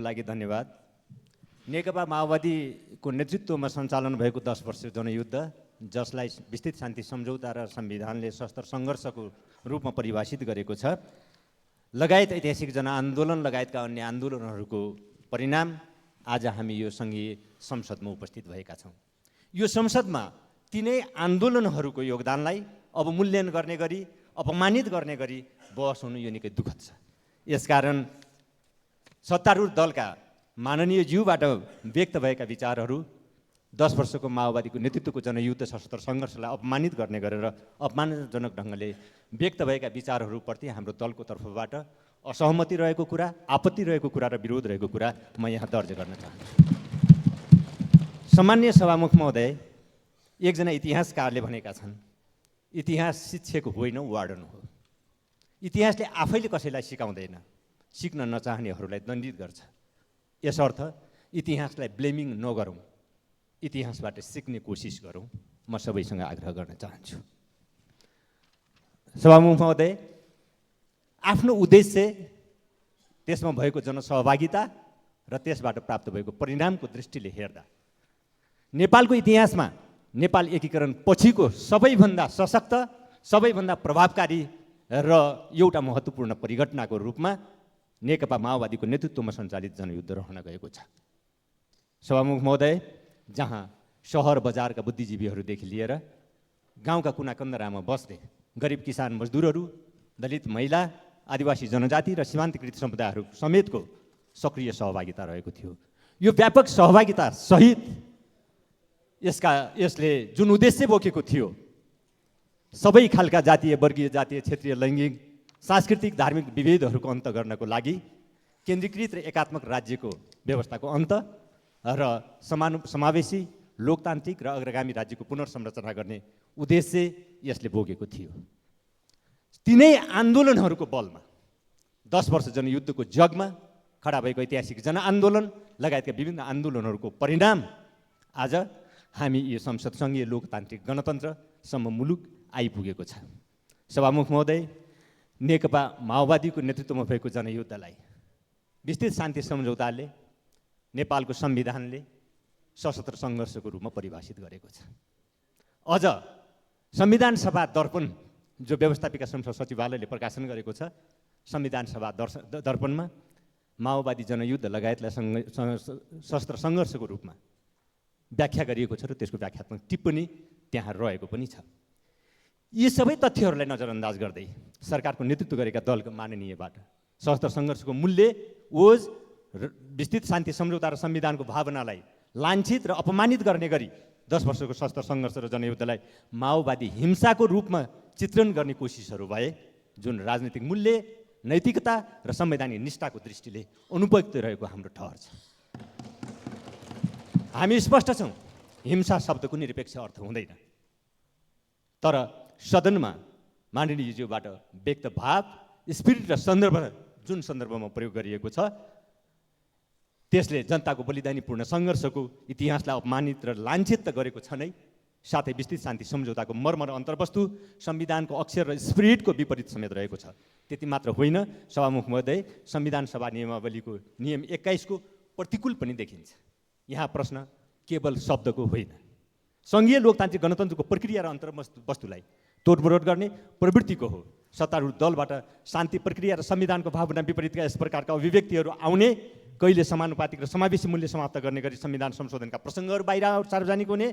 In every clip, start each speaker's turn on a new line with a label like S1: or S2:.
S1: लागि धन्यवाद। नेकपा माओवादीको नेतृत्वमा सञ्चालन भएको 10 वर्ष जनयुद्ध, जसलाई विस्तृत शान्ति सम्झौता र संविधानले सशस्त्र सङ्घर्षको रूपमा परिभाषित गरेको छ, लगायत ऐतिहासिक जनआन्दोलन लगायतका अन्य आन्दोलनहरूको परिणाम आज हामी यो सङ्घीय संसदमा उपस्थित भएका छौँ। यो संसदमा तिनै आन्दोलनहरूको योगदानलाई अब मूल्याङ्कन गर्ने गरी, अपमानित गर्ने गरी बहस हुनु यो निकै दुःखद छ। यसकारण सत्तारूढ दलका माननीय ज्यूबाट व्यक्त भएका विचारहरू 10 वर्षको माओवादीको नेतृत्वको जनयुद्ध सशस्त्र सङ्घर्षलाई अपमानित गर्ने गरेर अपमानजनक ढङ्गले व्यक्त भएका विचारहरूप्रति हाम्रो दलको तर्फबाट असहमति रहेको कुरा, आपत्ति रहेको कुरा र विरोध रहेको कुरा म यहाँ दर्ज गर्न चाहन्छु। सम्माननीय सभामुख महोदय, एकजना इतिहासकारले भनेका छन्, इतिहास शिक्षक होइन वार्डन हो। इतिहासले आफैले कसैलाई सिकाउँदैन, सिक्न नचाहनेहरूलाई दण्डित गर्छ। यसर्थ इतिहासलाई ब्लेमिङ नगरौँ, इतिहासबाट सिक्ने कोसिस गरौँ, म सबैसँग आग्रह गर्न चाहन्छु। सभामुख महोदय, आफ्नो उद्देश्य, त्यसमा भएको जनसहभागिता र त्यसबाट प्राप्त भएको परिणामको दृष्टिले हेर्दा नेपालको इतिहासमा नेपाल एकीकरण पछिको सबैभन्दा सशक्त, सबैभन्दा प्रभावकारी र एउटा महत्त्वपूर्ण परिघटनाको रूपमा नेकपा माओवादीको नेतृत्वमा सञ्चालित जनयुद्ध रहन गएको छ। सभामुख महोदय, जहाँ सहर बजारका बुद्धिजीवीहरूदेखि लिएर गाउँका कुना कन्दरामा बस्ने गरिब किसान मजदुरहरू, दलित महिला, आदिवासी जनजाति र सीमान्तकृत समुदायहरू समेतको सक्रिय सहभागिता रहेको थियो। यो व्यापक सहभागिता सहित यसले जुन उद्देश्य बोकेको थियो, सबै खालका जातीय, वर्गीय, जातीय, क्षेत्रीय, लैङ्गिक, सांस्कृतिक, धार्मिक विभेदहरूको अन्त गर्नको लागि केन्द्रीकृत र एकात्मक राज्यको व्यवस्थाको अन्त र समावेशी, लोकतान्त्रिक र अग्रगामी राज्यको पुनर्संरचना गर्ने उद्देश्य यसले बोकेको थियो। तिनै आन्दोलनहरूको बलमा 10 वर्ष जनयुद्धको जगमा खडा भएको ऐतिहासिक जनआन्दोलन लगायतका विभिन्न आन्दोलनहरूको परिणाम आज हामी यो संसद सङ्घीय लोकतान्त्रिक गणतन्त्रसम्म मुलुक आइपुगेको छ। सभामुख महोदय, नेकपा माओवादीको नेतृत्वमा भएको जनयुद्धलाई विस्तृत शान्ति सम्झौताले, नेपालको संविधानले सशस्त्र सङ्घर्षको रूपमा परिभाषित गरेको छ। अझ संविधान सभा दर्पण, जो व्यवस्थापिका संसद सचिवालयले प्रकाशन गरेको छ, संविधान सभा दर्पणमा माओवादी जनयुद्ध लगायतलाई सशस्त्र सङ्घर्षको रूपमा व्याख्या गरिएको छ र त्यसको व्याख्यात्मक टिप्पणी त्यहाँ रहेको पनि छ। यी सबै तथ्यहरूलाई नजरअन्दाज गर्दै सरकारको नेतृत्व गरेका दलको माननीयबाट सशस्त्र सङ्घर्षको मूल्य, ओज, विस्तृत शान्ति सम्झौता र संविधानको भावनालाई लाञ्छित र अपमानित गर्ने गरी 10 वर्षको सशस्त्र सङ्घर्ष र जनयुद्धलाई माओवादी हिंसाको रूपमा चित्रण गर्ने कोसिसहरू भए, जुन राजनीतिक मूल्य, नैतिकता र संवैधानिक निष्ठाको दृष्टिले अनुपयुक्त रहेको हाम्रो ठहर छ। हामी स्पष्ट छौँ, हिंसा शब्दको निरपेक्ष अर्थ हुँदैन, तर सदनमा माननीयज्यूबाट व्यक्त भाव, स्पिरिट र सन्दर्भ जुन सन्दर्भमा प्रयोग गरिएको छ, त्यसले जनताको बलिदानीपूर्ण सङ्घर्षको इतिहासलाई अपमानित र लाञ्छित त गरेको छ नै, साथै विस्तृत शान्ति सम्झौताको मर्म र अन्तर्वस्तु, संविधानको अक्षर र स्पिरिटको विपरीत समेत रहेको छ। त्यति मात्र होइन, सभामुख महोदय, संविधान सभा नियमावलीको नियम 21 को प्रतिकूल पनि देखिन्छ। यहाँ प्रश्न केवल शब्दको होइन, सङ्घीय लोकतान्त्रिक गणतन्त्रको प्रक्रिया र अन्तर्वस्तुलाई तोडमोड गर्ने प्रवृत्तिको हो। सत्तारूढ दलबाट शान्ति प्रक्रिया र संविधानको भावना विपरीतका यस प्रकारका अभिव्यक्तिहरू आउने, कहिले समानुपातिक र समावेशी मूल्य समाप्त गर्ने गरी संविधान संशोधनका प्रसङ्गहरू बाहिर सार्वजनिक हुने,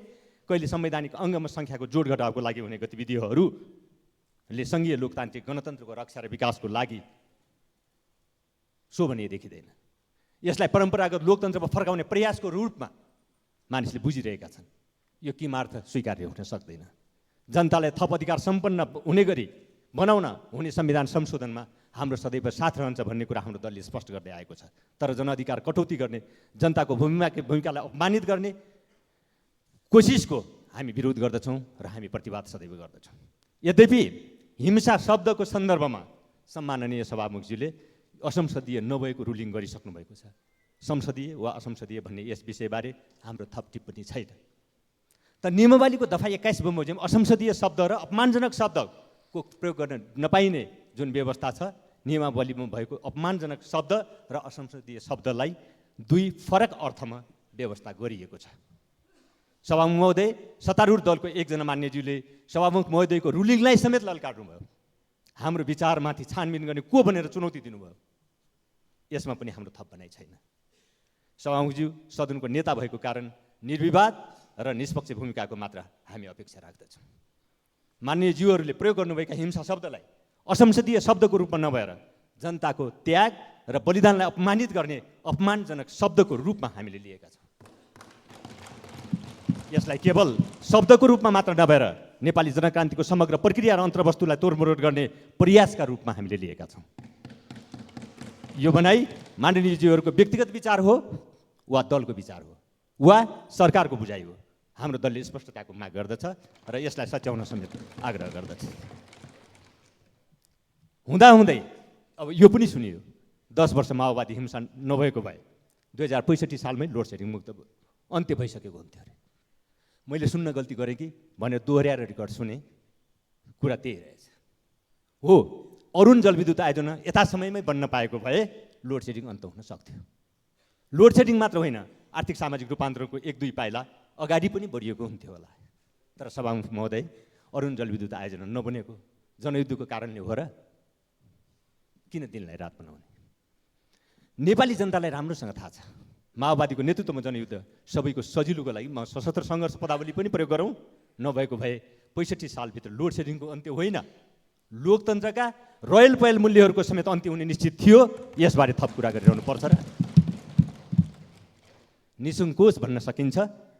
S1: कहिले संवैधानिक अङ्गमा सङ्ख्याको जोड घटावको लागि हुने गतिविधिहरूले सङ्घीय लोकतान्त्रिक गणतन्त्रको रक्षा र विकासको लागि शोभनीय देखिँदैन। यसलाई परम्परागत लोकतन्त्रमा फर्काउने प्रयासको रूपमा मानिसले बुझिरहेका छन्। यो किमार्थ स्वीकार्य हुन सक्दैन। जनतालाई थप अधिकार सम्पन्न हुने गरी बनाउन हुने संविधान संशोधनमा हाम्रो सदैव साथ रहन्छ भन्ने कुरा हाम्रो दलले स्पष्ट गर्दै आएको छ। तर जनअधिकार कटौती गर्ने, जनताको भूमिकालाई अपमानित गर्ने कोसिसको हामी विरोध गर्दछौँ र हामी प्रतिवाद सदैव गर्दछौँ। यद्यपि हिंसा शब्दको सन्दर्भमा सम्माननीय सभामुखज्यूले असंसदीय नभएको रुलिङ गरिसक्नु भएको छ। संसदीय वा असंसदीय भन्ने यस विषयबारे हाम्रो थप टिप्पणी छैन। त नियमावलीको दफा 21 बमोजिम असंसदीय शब्द र अपमानजनक शब्दको प्रयोग गर्न नपाइने जुन व्यवस्था छ, नियमावलीमा भएको अपमानजनक शब्द र असंसदीय शब्दलाई दुई फरक अर्थमा व्यवस्था गरिएको छ। सभामुख महोदय, सत्तारूढ दलको एकजना मान्यज्यूले सभामुख महोदयको रुलिङलाई समेत ललकार्नुभयो। हाम्रो विचारमाथि छानबिन गर्ने को भनेर चुनौती दिनुभयो। यसमा पनि हाम्रो थप भनाइ छैन। सभामुखज्यू सदनको नेता भएको कारण निर्विवाद र निष्पक्ष भूमिकाको मात्र हामी अपेक्षा राख्दछौँ। मान्यज्यूहरूले प्रयोग गर्नुभएका हिंसा शब्दलाई असंसदीय शब्दको रूपमा नभएर जनताको त्याग र बलिदानलाई अपमानित गर्ने अपमानजनक शब्दको रूपमा हामीले लिएका छौँ। यसलाई केवल शब्दको रूपमा मात्र नभएर नेपाली जनक्रान्तिको समग्र प्रक्रिया र अन्तर्वस्तुलाई तोडमोड गर्ने प्रयासका रूपमा हामीले लिएका छौँ। यो भनाइ माननीयज्यूहरूको व्यक्तिगत विचार हो वा दलको विचार हो वा सरकारको बुझाइ हो, हाम्रो दलले स्पष्टताको माग गर्दछ र यसलाई सच्याउन समेत आग्रह गर्दछ। हुँदाहुँदै अब यो पनि सुनियो 10 वर्ष माओवादी हिंसा नभएको भए 2065 सालमै लोड सेडिङ मुक्त अन्त्य भइसकेको हुन्थ्यो अरे। मैले सुन्न गल्ती गरेँ कि भनेर दोहोऱ्याएर रेकर्ड सुने, कुरा त्यही रहेछ। हो, अरुण जलविद्युत आयोजना यथासमयमै बन्न पाएको भए लोड सेडिङ अन्त हुन सक्थ्यो। लोड सेडिङ मात्र होइन, आर्थिक सामाजिक रूपान्तरणको 1-2 पाइला अगाडि पनि बढिएको हुन्थ्यो होला। तर सभामुख महोदय, अरुण जलविद्युत आयोजना नबनेको जनयुद्धको कारणले हो र? किन दिनलाई रात बनाउने? नेपाली जनतालाई राम्रोसँग थाहा छ माओवादीको नेतृत्वमा जनयुद्ध सबैको सजिलोको लागि म सशस्त्र सङ्घर्ष पदावली पनि प्रयोग गरौँ, नभएको भए 65 सालभित्र लोड सेडिङको अन्त्य होइन, लोकतन्त्रका रोयल पयल मूल्यहरूको समेत अन्त्य हुने निश्चित थियो। यसबारे थप कुरा गरिरहनु पर्छ र निसङ्कोच भन्न सकिन्छ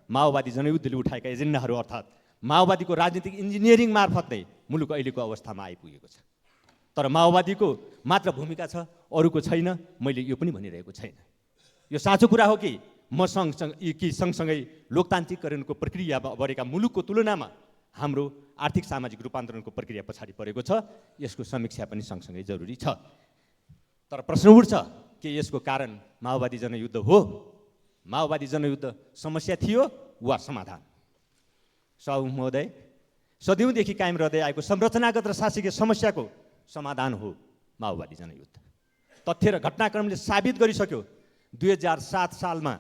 S1: माओवादी जनयुद्धले उठाएका एजेन्डाहरू अर्थात् माओवादीको राजनीतिक इन्जिनियरिङ मार्फत नै मुलुक अहिलेको अवस्थामा आइपुगेको छ। तर माओवादीको मात्र भूमिका छ, अरूको छैन। मैले यो पनि भनिरहेको छैन। यो साँचो कुरा हो कि म सँगसँगै लोकतान्त्रिकरणको प्रक्रिया बढेका मुलुकको तुलनामा हाम्रो आर्थिक सामाजिक रूपान्तरणको प्रक्रिया पछाडि परेको छ। यसको समीक्षा पनि सँगसँगै जरुरी छ। तर प्रश्न उठ्छ कि यसको कारण माओवादी जनयुद्ध हो? माओवादी जनयुद्ध समस्या थियो वा समाधान? सभामुख महोदय, सदियौँदेखि कायम रहँदै आएको संरचनागत र शासकीय समस्याको समाधान हो माओवादी जनयुद्ध। तथ्य र घटनाक्रमले साबित गरिसक्यो 2007 सालमा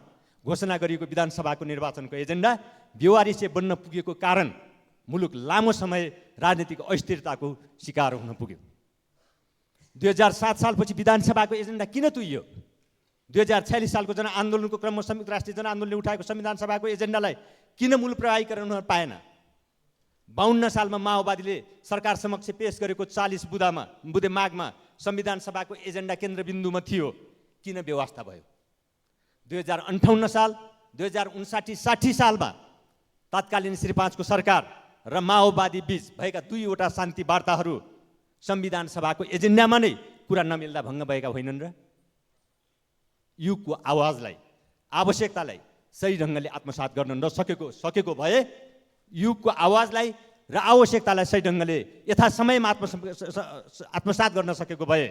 S1: घोषणा गरिएको विधानसभाको निर्वाचनको एजेन्डा बेवारिसे बन्न पुगेको कारण मुलुक लामो समय राजनीतिक अस्थिरताको शिकार हुन पुग्यो। 2007 सालपछि विधानसभाको एजेन्डा किन तुइयो? 2046 सालको जनआन्दोलनको क्रममा संयुक्त राष्ट्रिय जनआन्दोलनले उठाएको संविधान सभाको एजेन्डालाई किन मूल प्रभावीकरण हुन पाएन? 52 सालमा माओवादीले सरकार समक्ष पेश गरेको 40 बुधे मागमा संविधान सभाको एजेन्डा केन्द्रबिन्दुमा थियो, किन बेवास्ता भयो? 2058 साल 2059-60 सालमा तत्कालीन श्री 5 को सरकार र माओवादी बीच भएका 2वटा शान्ति वार्ताहरू संविधान सभाको एजेन्डामा नै कुरा नमिल्दा भङ्ग भएका होइनन् र? युगको आवाजलाई, आवश्यकतालाई सही ढङ्गले आत्मसात गर्न सकेको भए, युगको आवाजलाई र आवश्यकतालाई सही ढङ्गले यथासमयमा आत्मसात गर्न सकेको भए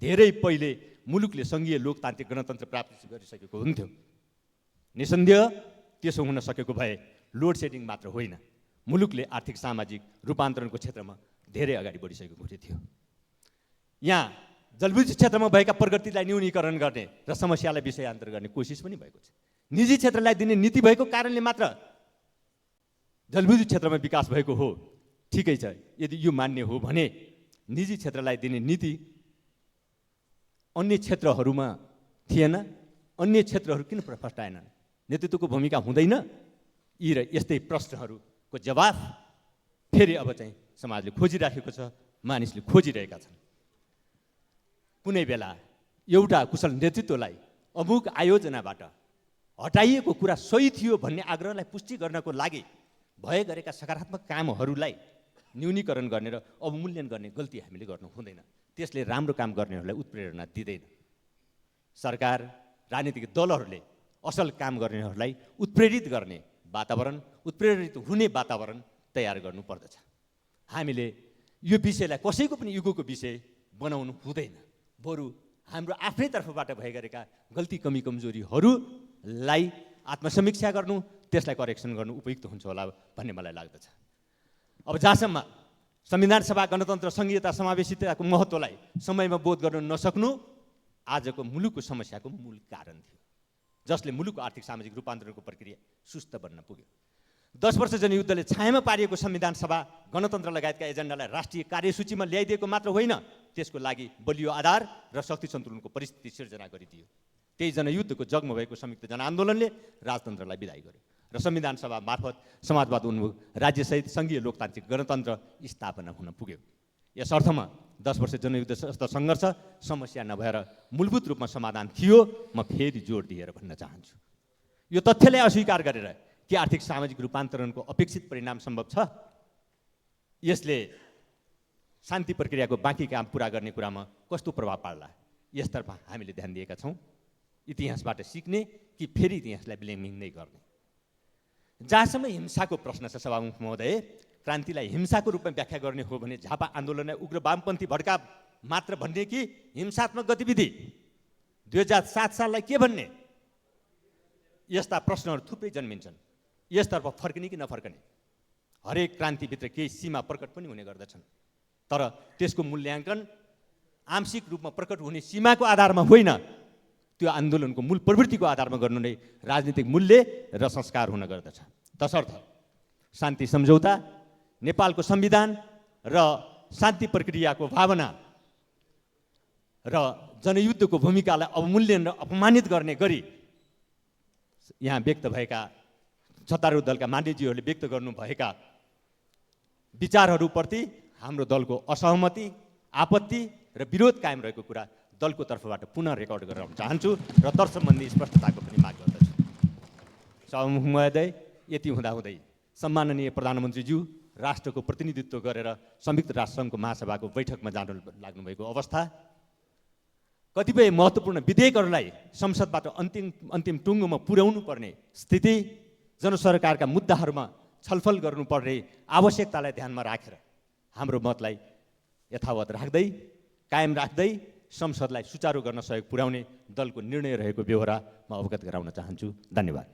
S1: धेरै पहिले मुलुकले सङ्घीय लोकतान्त्रिक गणतन्त्र प्राप्त गरिसकेको हुन्थ्यो। निसन्देह त्यसो हुन सकेको भए लोड सेडिङ मात्र होइन, मुलुकले आर्थिक सामाजिक रूपान्तरणको क्षेत्रमा धेरै अगाडि बढिसकेको थियो। यहाँ जलविद्युत क्षेत्रमा भएका प्रगतिलाई न्यूनीकरण गर्ने र समस्यालाई विषयान्तर गर्ने कोसिस पनि भएको छ। निजी क्षेत्रलाई दिने नीति भएको कारणले मात्र जलविद्युत क्षेत्रमा विकास भएको हो, ठिकै छ। यदि यो मान्य हो भने निजी क्षेत्रलाई दिने नीति अन्य क्षेत्रहरूमा थिएन, अन्य क्षेत्रहरू किन फस्टाएनन्? नेतृत्वको भूमिका हुँदैन? यी र यस्तै प्रश्नहरूको जवाफ फेरि अब चाहिँ समाजले खोजिराखेको छ, मानिसले खोजिरहेका छन्। कुनै बेला एउटा कुशल नेतृत्वलाई अमुक आयोजनाबाट हटाइएको कुरा सही थियो भन्ने आग्रहलाई पुष्टि गर्नको लागि भए गरेका सकारात्मक कामहरूलाई न्यूनीकरण गर्ने र अवमूल्यन गर्ने गल्ती हामीले गर्नु हुँदैन। त्यसले राम्रो काम गर्नेहरूलाई उत्प्रेरणा दिँदैन। सरकार, राजनीतिक दलहरूले असल काम गर्नेहरूलाई उत्प्रेरित गर्ने वातावरण, उत्प्रेरित हुने वातावरण तयार गर्नुपर्दछ। हामीले यो विषयलाई कसैको पनि युगको विषय बनाउनु हुँदैन, बरु हाम्रो आफ्नै तर्फबाट भए गरेका गल्ती कमी कमजोरीहरूलाई आत्मसमीक्षा गर्नु, त्यसलाई करेक्सन गर्नु उपयुक्त हुन्छ होला भन्ने मलाई लाग्दछ। अब जहाँसम्म संविधान सभा, गणतन्त्र, सङ्घीयता, समावेशिताको महत्त्वलाई समयमा बोध गर्न नसक्नु आजको मुलुकको समस्याको मूल कारण थियो। जसले मुलुकको आर्थिक सामाजिक रूपान्तरणको प्रक्रिया सुस्त बन्न पुग्यो। 10 वर्ष जनयुद्धले छायामा पारिएको संविधान सभा गणतन्त्र लगायतका एजेन्डालाई राष्ट्रिय कार्यसूचीमा ल्याइदिएको मात्र होइन, त्यसको लागि बलियो आधार र शक्ति सन्तुलनको परिस्थिति सिर्जना गरिदियो। त्यही जनयुद्धको जगमा भएको संयुक्त जनआन्दोलनले राजतन्त्रलाई विदाई गर्यो र संविधान सभा मार्फत समाजवाद उन्मुख राज्यसहित सङ्घीय लोकतान्त्रिक गणतन्त्र स्थापना हुन पुग्यो। यस अर्थमा 10 वर्ष जनयुद्ध जस्तो सङ्घर्ष समस्या नभएर मूलभूत रूपमा समाधान थियो। म फेरि जोड दिएर भन्न चाहन्छु, यो तथ्यलाई अस्वीकार गरेर के आर्थिक सामाजिक रूपान्तरणको अपेक्षित परिणाम सम्भव छ? यसले शान्ति प्रक्रियाको बाँकी काम पुरा गर्ने कुरामा कस्तो प्रभाव पार्ला, यसतर्फ हामीले ध्यान दिएका छौँ। इतिहासबाट सिक्ने कि फेरि इतिहासलाई ब्लेमिङ नै गर्ने? जहाँसम्म हिंसाको प्रश्न छ सभामुख महोदय, क्रान्तिलाई हिंसाको रूपमा व्याख्या गर्ने हो भने झापा आन्दोलनलाई उग्र वामपन्थी भड्काव मात्र भन्ने कि हिंसात्मक गतिविधि? 2007 साललाई के भन्ने? यस्ता प्रश्नहरू थुप्रै जन्मिन्छन्। यसतर्फ फर्किने कि नफर्कने? हरेक क्रान्तिभित्र केही सीमा प्रकट पनि हुने गर्दछन्, तर त्यसको मूल्याङ्कन आंशिक रूपमा प्रकट हुने सीमाको आधारमा होइन, त्यो आन्दोलनको मूल प्रवृत्तिको आधारमा गर्नु नै राजनीतिक मूल्य र संस्कार हुन गर्दछ। तसर्थ शान्ति सम्झौता, नेपालको संविधान र शान्ति प्रक्रियाको भावना र जनयुद्धको भूमिकालाई अवमूल्यन र अपमानित गर्ने गरी यहाँ व्यक्त भएका सत्तारूढ दलका मान्यजीहरूले व्यक्त गर्नुभएका विचारहरूप्रति हाम्रो दलको असहमति, आपत्ति र विरोध कायम रहेको कुरा दलको तर्फबाट पुनः रेकर्ड गराउन चाहन्छु र तत्सम्बन्धी स्पष्टताको पनि माग गर्दछु। सभामुख महोदय, यति हुँदाहुँदै सम्माननीय प्रधानमन्त्रीज्यू राष्ट्रको प्रतिनिधित्व गरेर संयुक्त राष्ट्रसङ्घको महासभाको बैठकमा जानु लाग्नुभएको अवस्था, कतिपय महत्त्वपूर्ण विधेयकहरूलाई संसदबाट अन्तिम टुङ्गोमा पुर्याउनु पर्ने स्थिति, जनसरकारका मुद्दाहरूमा छलफल गर्नुपर्ने आवश्यकतालाई ध्यानमा राखेर हाम्रो मतलाई यथावत राख्दै कायम राख्दै संसदलाई सुचारू गर्न सहयोग पुर्याउने दलको निर्णय रहेको बेहोरा म अवगत गराउन चाहन्छु। धन्यवाद।